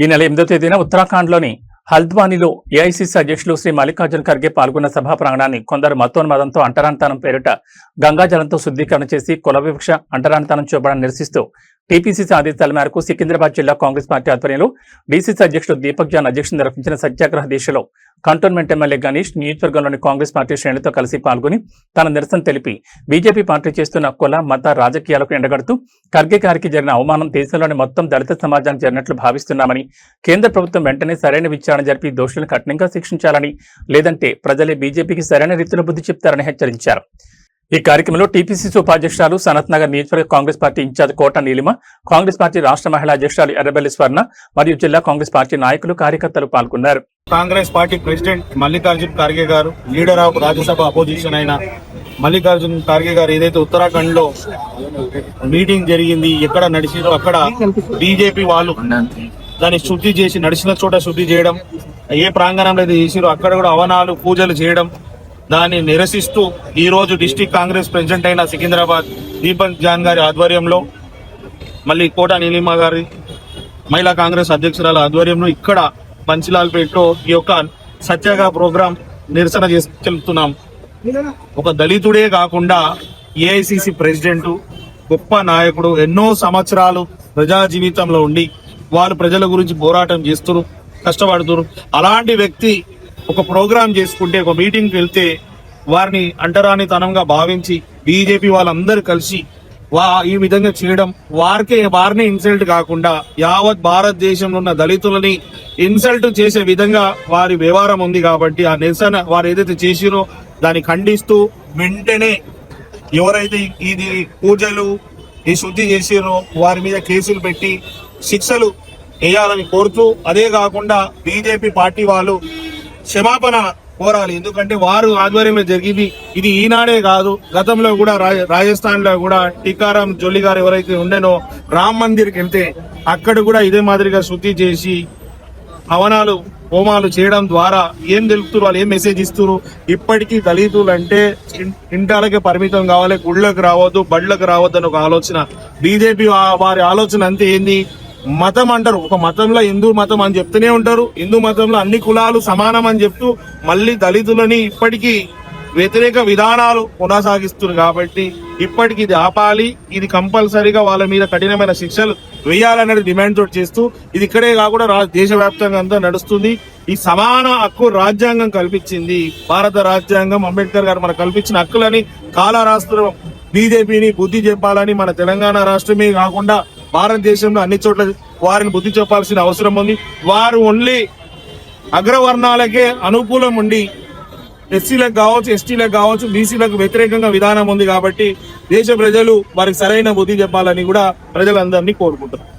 ఈ నెల 8వ తేదీన ఉత్తరాఖండ్లోని హల్ద్వానీలో ఏఐసీసీ అధ్యక్షులు శ్రీ మల్లికార్జున ఖర్గే పాల్గొన్న సభా ప్రాంగణాన్ని కొందరు మతోన్మాదంతో అంటరానితనం పేరిట గంగాజలంతో శుద్ధీకరణ చేసి కుల వివక్ష అంటరానితనం చూపడం నిరసిస్తూ టీపీసీసీ ఆదేశాల మేరకు సికింద్రాబాద్ జిల్లా కాంగ్రెస్ పార్టీ ఆధ్వర్యంలో డీసీసీ అధ్యక్షుడు దీపక్ జాన్ అధ్యక్షతన నిర్వహించిన సత్యాగ్రహ దీక్షలో కంటోన్మెంట్ ఎమ్మెల్యే గణేష్ నియోజకవర్గంలోని కాంగ్రెస్ పార్టీ శ్రేణులతో కలిసి పాల్గొని తన నిరసన తెలిపి బీజేపీ పార్టీ చేస్తున్న కుల మత రాజకీయాలకు ఎండగడుతూ ఖర్గే గారికి జరిగిన అవమానం దేశంలోని మొత్తం దళిత సమాజానికి జరిగినట్లు భావిస్తున్నామని, కేంద్ర ప్రభుత్వం వెంటనే సరైన విచారణ జరిపి దోషులను కఠినంగా శిక్షించాలని, లేదంటే ప్రజలే బీజేపీకి సరైన రీతిలో బుద్ధి చెప్తారని హెచ్చరించారు. ఈ కార్యక్రమంలో టీపీసీసీ ఉపాధ్యక్షురాలు సనత్ నగర్ నియోజకవర్గ కాంగ్రెస్ పార్టీ ఇన్ఛార్జ్ కోట నీలిమ, కాంగ్రెస్ పార్టీ రాష్ట్ర మహిళా అధ్యక్షురాలు ఎర్రబెల్లి స్వర్ణ మరియు జిల్లా కాంగ్రెస్ పార్టీ నాయకులు కార్యకర్తలు పాల్గొన్నారు. కాంగ్రెస్ పార్టీ ప్రెసిడెంట్ మల్లికార్జున ఖర్గే గారు, లీడర్ ఆఫ్ రాజ్యసభ అపోజిషన్ అయిన మల్లికార్జున ఖర్గే గారు ఏదైతే ఉత్తరాఖండ్ లో మీటింగ్ జరిగింది, ఎక్కడ నడిచిందో అక్కడ బీజేపీ వాళ్ళు దాన్ని శుద్ధి చేసి, నడిచిన చోట శుద్ధి చేయడం, ఏ ప్రాంగణంలో అయితే చేసిరో అక్కడ కూడా అవనాలు పూజలు చేయడం, దాన్ని నిరసిస్తూ ఈ రోజు డిస్ట్రిక్ట్ కాంగ్రెస్ ప్రెసిడెంట్ అయిన సికింద్రాబాద్ దీపక్ జాన్ గారి ఆధ్వర్యంలో, మళ్ళీ కోట నీలిమ గారి మహిళా కాంగ్రెస్ అధ్యక్షురాల ఆధ్వర్యంలో ఇక్కడ పంచిలాల్పేటలో ఈ యొక్క సత్యాగ్రహ ప్రోగ్రాం నిరసన చేస్తున్నాం. ఒక దళితుడే కాకుండా ఏఐసిసి ప్రెసిడెంట్, గొప్ప నాయకుడు, ఎన్నో సంవత్సరాలు ప్రజా జీవితంలో ఉండి వాళ్ళు ప్రజల గురించి పోరాటం చేస్తున్నారు, కష్టపడుతున్నారు. అలాంటి వ్యక్తి ఒక ప్రోగ్రాం చేసుకుంటే, ఒక మీటింగ్కి వెళ్తే వారిని అంటరానితనంగా భావించి బీజేపీ వాళ్ళందరూ కలిసి ఈ విధంగా చేయడం, వారిని ఇన్సల్ట్ కాకుండా యావత్ భారతదేశంలో ఉన్న దళితులని ఇన్సల్ట్ చేసే విధంగా వారి వ్యవహారం ఉంది. కాబట్టి ఆ నిరసన వారు ఏదైతే చేసిరో దాన్ని ఖండిస్తూ వెంటనే ఎవరైతే ఇది పూజలు ఈ శుద్ధి చేసిరో వారి మీద కేసులు పెట్టి శిక్షలు వేయాలని కోరుతూ, అదే కాకుండా బీజేపీ పార్టీ వాళ్ళు క్షమాపణ కోరాలి. ఎందుకంటే వారు ఆధ్వర్యంలో జరిగింది ఇది ఈనాడే కాదు, గతంలో కూడా రాజస్థాన్ లో కూడా టీకారాం జోలి గారు ఎవరైతే ఉండేనో రామ్ మందిర్కి వెళ్తే అక్కడ కూడా ఇదే మాదిరిగా శుద్ధి చేసి హవనాలు హోమాలు చేయడం ద్వారా ఏం తెలుపుతారు, వాళ్ళు ఏం మెసేజ్ ఇస్తారు, ఇప్పటికీ దళితులు అంటే ఇంటాలకే పరిమితం కావాలి, గుళ్ళకు రావద్దు, బళ్ళకు రావద్దు అని ఒక ఆలోచన. బీజేపీ వారి ఆలోచన అంతే ఏంది, మతం అంటారు, ఒక మతంలో హిందూ మతం అని చెప్తూనే ఉంటారు, హిందూ మతంలో అన్ని కులాలు సమానం అని చెప్తూ మళ్ళీ దళితులని ఇప్పటికీ వ్యతిరేక విధానాలు కొనసాగిస్తున్నారు. కాబట్టి ఇప్పటికి ఇది ఆపాలి, ఇది కంపల్సరీగా వాళ్ళ మీద కఠినమైన శిక్షలు వేయాలనేది డిమాండ్ తోటి చేస్తూ, ఇది ఇక్కడే కాకుండా దేశవ్యాప్తంగా అంతా నడుస్తుంది. ఈ సమాన హక్కు రాజ్యాంగం కల్పించింది, భారత రాజ్యాంగం, అంబేద్కర్ గారు మనకు కల్పించిన హక్కులని కాల రాష్ట్రం బీజేపీని బుద్ధి చెప్పాలని, మన తెలంగాణ రాష్ట్రమే కాకుండా భారతదేశంలో అన్ని చోట్ల వారిని బుద్ధి చెప్పాల్సిన అవసరం ఉంది. వారు ఓన్లీ అగ్రవర్ణాలకే అనుకూలం ఉండి ఎస్సీలకు కావచ్చు, ఎస్టీలకు కావచ్చు, బీసీలకు వ్యతిరేకంగా విధానం ఉంది. కాబట్టి దేశ ప్రజలు వారికి సరైన బుద్ధి చెప్పాలని కూడా ప్రజలందరినీ కోరుకుంటున్నారు.